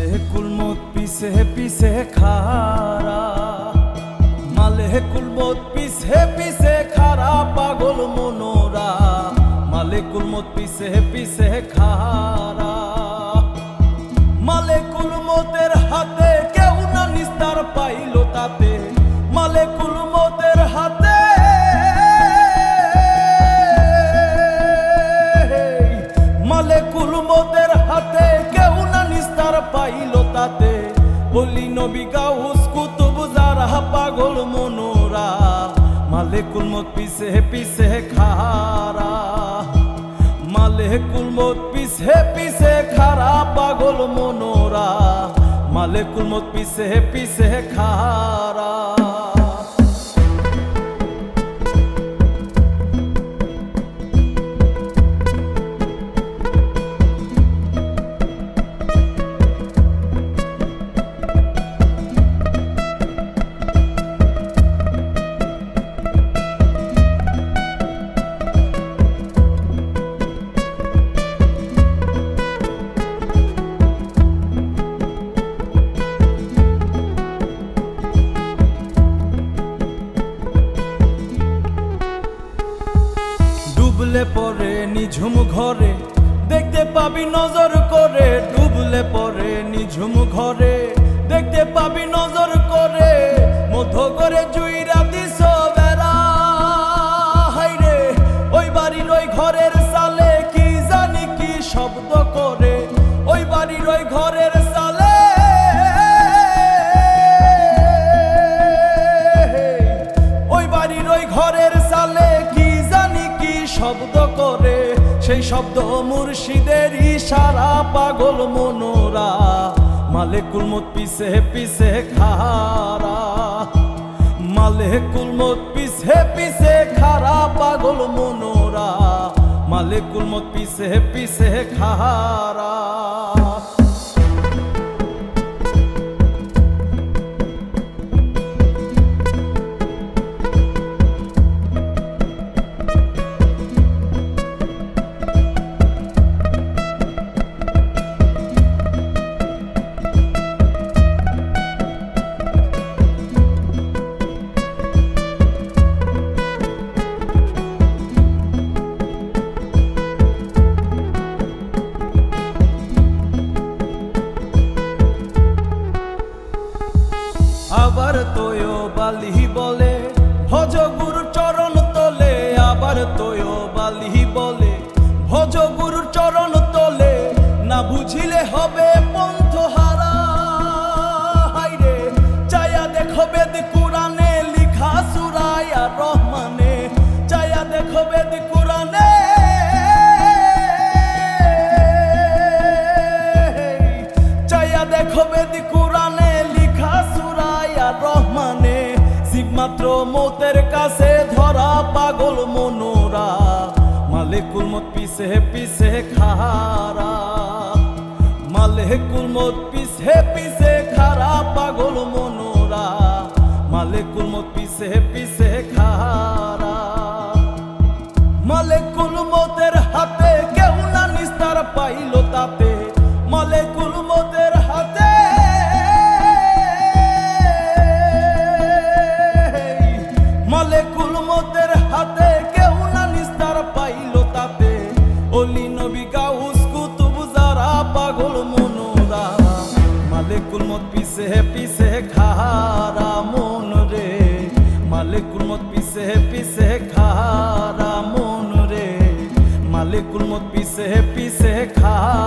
মালেকুল মত পিছে পিছে খারা, মালেকুল মত পিছে পিছে খারা পাগল মনোরা, মালেকুল মত পিছে পিছে খারা। মালেকুল মতের হাতে কেউ না নিস্তার পাইল তাতে, মালেকুল মতের হাতে, মালেকুল মতের হাতে কেউ না নিস্তার পাইল তাতে। বলি নবী গাউস কুতুব যারা পাগল মনোরা, মালেকুল মত পিছে পিছে খারা, মালেকুল মত পিছে পিছে খারা পাগল মনোরা, মালেকুল মত পিছে পিছে খারা। ডুবলে পরে নিঝুম ঘরে দেখতে পাবি নজর করে, ডুবলে পরে নিঝুম ঘরে দেখতে পাবি নজর করে। মধ্য করে জুইরা দিস বেড়া, হাইরে ওই বাড়ির ওই ঘরের সালে কি জানি কি শব্দ করে, ওই বাড়ির ওই ঘরের সালে, ওই বাড়ির ওই ঘরের সালে কি জানি কি শব্দ করে। সেই শব্দ মুর্শিদের ইশারা পাগল মনোরা, মালেকুল মত পিছে পিছে খারা, মালেকুল মত পিছে পিছে খারা পাগল মনোরা, মালেকুল মত পিছে পিছে খারা। আবার তোয় বালি বলে ভজ গুরুর চরণ তলে, আবার তোয় বালি বলে ভজ গুরুর চরণ তলে। না বুঝিলে হবে পন্থ হারা, হাইরে চায়া দেখো বেদ কুরআনে লিখা সূরায়ে আর রহমানে, চায়া দেখো বেদ কুরআনে, চায়া দেখো বেদ কুরআনে রহমানে। শিব মাত্র মতের কাছে ধরা পাগল মনোরা, মালেকুল মত পিছে পিছে খারা, মালেকুল মত পিছে পিছে খারা পাগল মনোরা, মালেকুল মত পিছে পিছে খারা। মালেকুল মতের হাতে কেউ না নিস্তার পাইল তাতে, মালেকুল মতের হাতে, মালেকুল মতের হাতে কেউ না নিস্তার পাইল তাতে। ওলি নবী গাউস কুতুব যারা পাগল মনোরা, মালেকুল মত পিছে পিছে খারা মন রে, মালেকুল মত পিছে পিছে খারা মন রে, মালেকুল মত পিছে পিছে খারা।